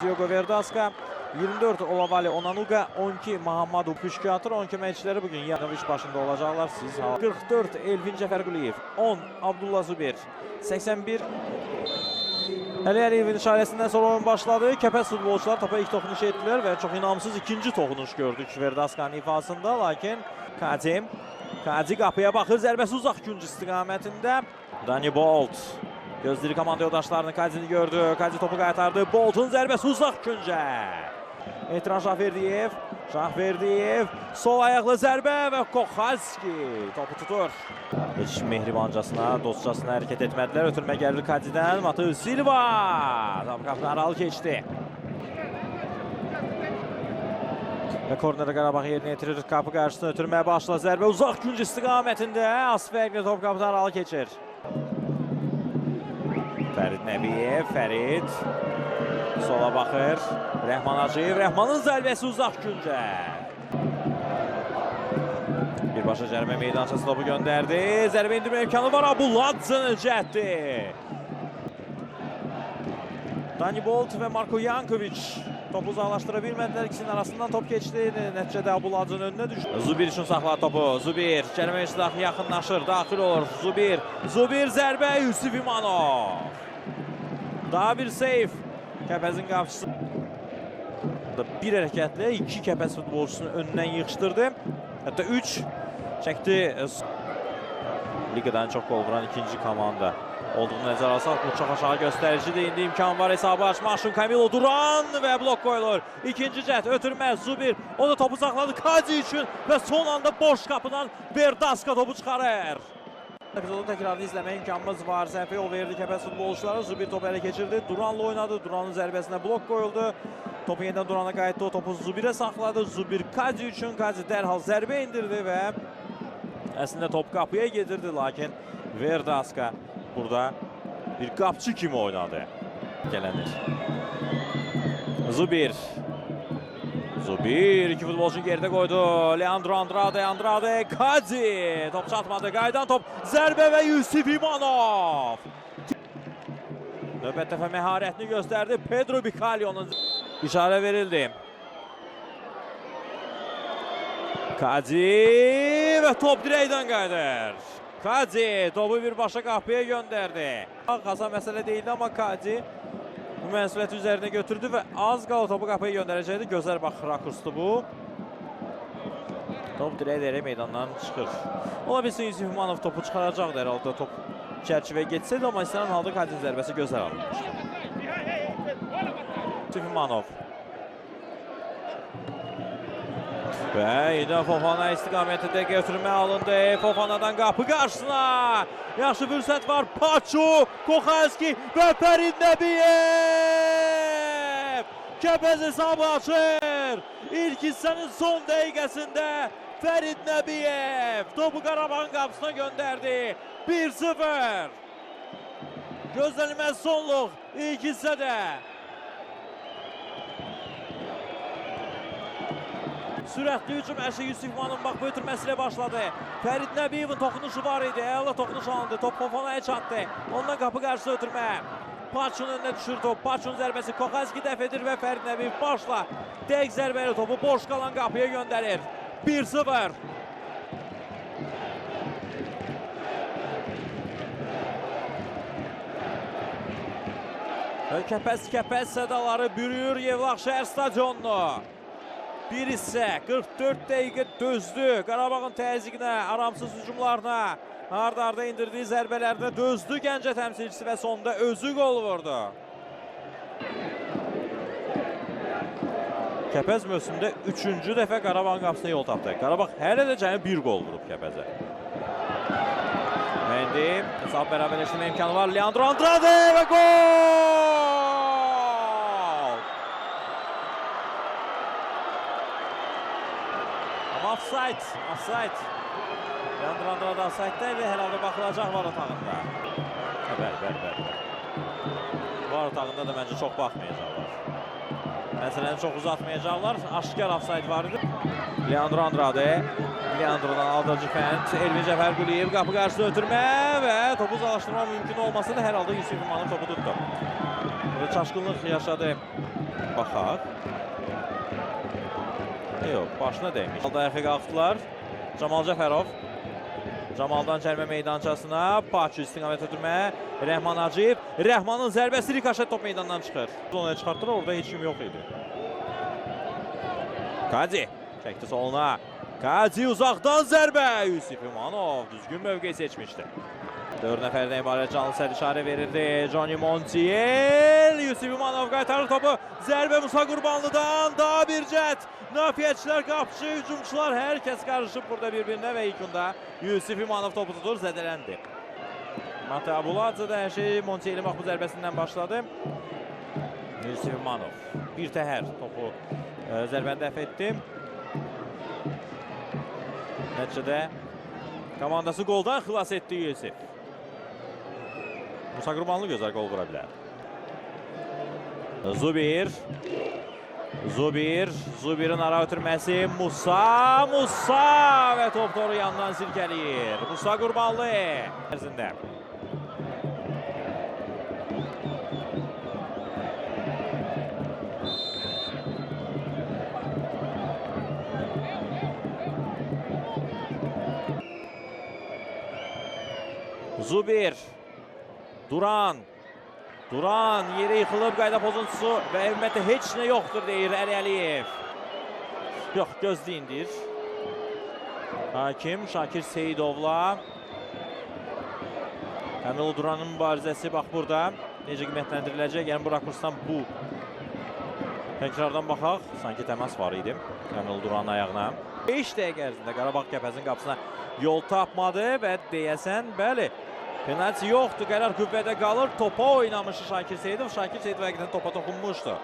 Diogo Verdaska, 24 Olavali Onanuga, 12 Mahamadou Püşkatır, 12 məşqçiləri bugün Yanoviç başında olacaqlar. 44 Elvin Cəfərquliyev, 10 Abdullah Zubir, 81 Əli Əliyevin işarəsindən sonra oyun başladı. Kəpəz futbolçular topa ilk toxunuş etdilər və çox inamsız ikinci toxunuş gördük Verdaskanın ifasında. Lakin Kadzi qapıya baxır, zərbəsi uzaq günc istiqamətində. Dani Bolt gözləri komanda yoldaşlarını, Kadzini gördü. Kadzi topu qaytardı. Bolt'un zərbəsi uzaq güncə. Etiraz Şahverdiyev, sol ayaqlı zərbə və Koxalski topu tutur. Heç mehribancasına, dostcasına hərəkət etmədilər. Ötürmə gəlir Kadzidən. Mateu Silva. Top qapını aralı keçdi. Və korneri Qarabağ yerinə yetirir. Qapı qarşısına ötürməyə başla. Zərbə uzaq günc istiqamətində. Az fərqli top qapını aralı keçir. Fərid Nəbiyev, Fərid sola baxır. Rəhman Hacıyev, Rəhmanın zərbəsi uzaq güncə. Birbaşa cərimə meydançası topu göndərdi. Zərbə indirmə imkanı var. Abuladzın cəhdi. Dani Bolt və Marko Yankovic topu uzaqlaşdıra bilmədilər. İkisinin arasından top keçdi. Nəticədə Abuladzın önünə düşdü. Zubir üçün saxladı topu. Zubir cərimə iştirakı yaxınlaşır. Daxil olur. Zubir zərbə Yusuf İmanov. Daha bir seyf. Kəpəzin qapıcısı. Bir hərəkətlə iki Kəpəz futbolçusunu önündən yığışdırdı. Hətta 3 çəkdi. Liqadan çox gol vuran ikinci komanda olduğunu nəzərə alsaq, bu çox aşağı göstəricidir. İndi imkan var hesabı açmaq üçün. Camilo Duran və blok qoyulur. İkinci cəhd ötürməz Zubir. O da topu saxladı Kadzi üçün və son anda boş qapıdan Verdaska topu çıxarır. Epizodu təkrarını izləmə imkanımız var. Səhvə yol verdi Kəpəz futbolçuları. Zubir topu ələ keçirdi. Duranla oynadı. Duranın zərbəsinə blok qoyuldu. Topu yenidən Durana qayıtdı. O topu Zubirə saxladı. Zubir Kadzi üçün. Kadzi dərhal zərbə indirdi və əslində top qapıya gedirdi. Lakin Verdaska burada bir qapçı kimi oynadı. Gələnir. Zubir, iki futbolçunu geridə qoydu. Leandro Andrade, Kadzi. Top çatmadı, qaydan top, zərbə və Yusuf İmanov. Növbət dəfə məharətini göstərdi. Pedro Bicalio'nun işarə verildi. Kadzi və top dirəkdən qaydır. Kadzi topu birbaşa qapıya göndərdi. Qaza məsələ deyildi, amma Kadzi bu məsuliyyəti üzərinə götürdü və az qala topu qapıya göndərəcəkdi. Gözəl bax rakursdu bu. Top dirək meydandan çıxır. Ola bilsin Yusuf İmanov topu çıxaracaqdı herhalde top çərçivəyə geçsəydi, amma istənilən halda Kadzinin zərbəsi gözəl alınmışdı. Yusuf İmanov. Və yine Fofana istiqamətində götürmə alındı. Fofana'dan qapı qarşısına. Yaxşı fürsət var. Paçu, Koxalski və Fərid Nəbiyev. Kəpəz hesabı açır. İlk hissənin son dəqiqəsində Fərid Nəbiyev topu Qarabağın qapısına göndərdi. 1-0. Gözlənilməz sonluq ilk hissədə. Sürətli hücum əşi Yusuf İmanov bax bu ötürməsilə başladı. Fərid Nəbiyevin toxunuşu var idi. Əla toxunuş alındı. Top Fofana'ya çatdı. Ondan qapı qarşısı ötürmə. Paçun önünə düşür top. Paçun zərbəsi Koxalski dəf edir və Fərid Nəbiyev başla. Dəqiq zərbəli topu boş qalan qapıya göndərir. 1-0. Kəpəz sədaları bürüyür Yevlax şəhər stadionunu. Bir hissə 44 dəqiqə dözdü. Qarabağın təzyiqinə, aramsız hücumlarına, arda indirdiyi zərbələrinə dözdü Gəncə təmsilçisi və sonda özü qol vurdu. Kəpəz mövsümdə 3-cü dəfə Qarabağın qapısına yol tapdı. Qarabağ hələ də cəmi bir qol vurub Kəpəzə. İndi hesab bərabərləşdirmə imkanı var. Leandro Andrade və gol! Offside. Leandro Andrade offside'dəydi. Herhalde baxılacaq var otağında. Bəli. Var otağında da məncə çox baxmayacaqlar. Məsələni çox uzatmayacaqlar. Aşkar offside var idi. Leandro Andrade. Leandro'dan aldırıcı fənd. Elvin Cəfərquliyev qapı qarşısına ötürmə və topu uzaqlaşdırma mümkün olmasa da herhalde Yusuf İmanov topu tutdu. Burada çaşqınlıq yaşadı Baxaq. Yox, başına dəymiş. Dayağı qalxdılar. Camal Cəfərov. Camaldan cərimə meydançasına. Paçu istiqamət ötürməyə. Rəhman Hacıyev. Rəhmanın zərbəsi rikoşet top meydandan çıxır. Zonaya çıxartdılar, orada heç kim yox idi. Kazi çəkdi soluna. Kazi uzaqdan zərbə. Yusif İmanov düzgün mövqe seçmişdi. 4 nəfərdən ibarət canlı sərişarə verirdi. Johnny Montiel. Yusif İmanov qaytarır topu. Zərbə Musa Qurbanlıdan. Daha bir cət. Nafiyyətçilər, qapıcı, hücumçular. Hər kəs qarışıb burada bir-birinə və ilkunda Yusif İmanov topu tutur, zədələndi. Mate Abuladze də hər şey Montiel'in bax bu zərbəsindən başladı. Yusif İmanov bir təhər topu zərbəni dəf etdi. Nəticədə komandası qoldan xilas etdi Yusif. Musa Qurbanlı gözəl qol vura bilər. Zubir'in ara ötürməsi. Musa və top doğru yandan silkəliyir. Musa Qurbanlı ərzində. Zubir. Duran yeri yıxılıb, qayda pozuntusu və ümumiyyətlə heç nə yoxdur deyir Əli Əliyev. Yox, gözləyindir. Hakim Şakir Seyidovla. Kamil Duranın mübarizəsi bax burada necə qiymətləndiriləcək. Yəni bu rakursdan bu təkrardan baxaq. Sanki təmas var idi Kamil Duranın ayağına. 5 dəqiqə ərzində Qarabağ Kəpəzin qapısına yol tapmadı və deyəsən, bəli, penalti yoxdur, qərar qüvvədə qalır. Topa oynamışdı Şakir Seyidov. Şakir Seyidov həqiqətən topa toxunmuşdu.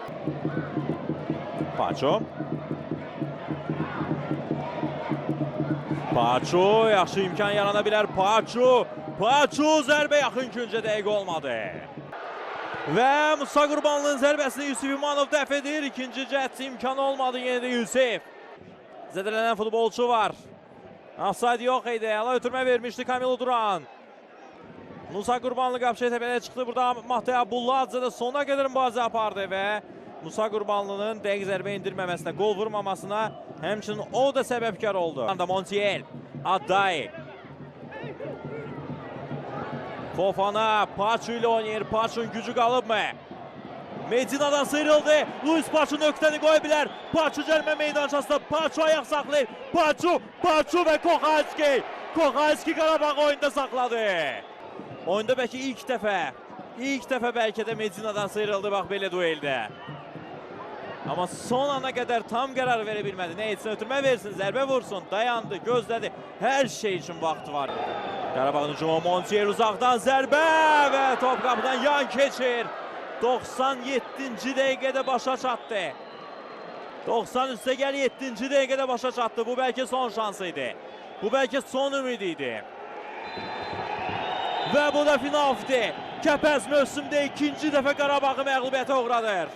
Paçu, yaxşı imkan yarana bilər. Paçu zərbə yaxın küncə dəqiq olmadı. Və Musa Qurbanlının zərbəsini Yusif İmanov dəf edir. İkinci cəhət imkanı olmadı yenə də Yusif. Zədələnən futbolçu var. Offside yox idi. Əla ötürmə vermişdi Kamil Duran. Musa Qurbanlı qapıçıya təpəyə çıxdı. Burada Mate Abuladze də sona qədər mübarizə apardı və Musa Qurbanlının dəqiq zərbə indirməməsinə, qol vurmamasına həmçinin o da səbəbkar oldu. Montiel, Adday. Fofana, Paçu ilə oynayır. Paçu'nun gücü qalıbmı? Medina'dan sıyrıldı. Luis Paçu nöqtəni qoya bilər. Paçu cərimə meydançasında. Paçu ayaq saxlayır. Paçu və Koxayski Qarabağ oyunda saxladı. Oyunda bəlkə ilk dəfə bəlkə də Medina'dan sıyrıldı bax belə dueldə. Amma son ana qədər tam qərar verə bilmədi. Nə etsin, ötürmə versin, zərbə vursun, dayandı, gözlədi. Hər şey üçün vaxtı var. Qarabağın hücumu Montiel uzaqdan zərbə və top qapıdan yan keçir. 97-ci dəqiqədə başa çatdı. 93-7-ci dəqiqədə başa çatdı. Bu bəlkə son şansı idi. Bu bəlkə son ümidi idi. Və bu da finaldir. Kəpəz mövsümdə ikinci dəfə Qarabağı məğlubiyyətə uğradır.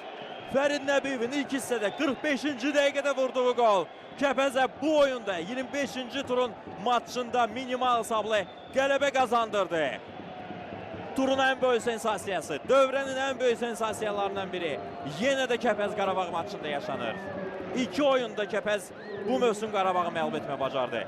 Fərid Nəbiyevin ilk hissədə 45-ci dəqiqədə vurduğu qol Kəpəzə bu oyunda 25-ci turun maçında minimal hesablı qələbə qazandırdı. Turun ən böyük sensasiyası, dövrənin ən böyük sensasiyalarından biri yenə də Kəpəz Qarabağ maçında yaşanır. İki oyunda Kəpəz bu mövsüm Qarabağı məğlub etmə bacardı.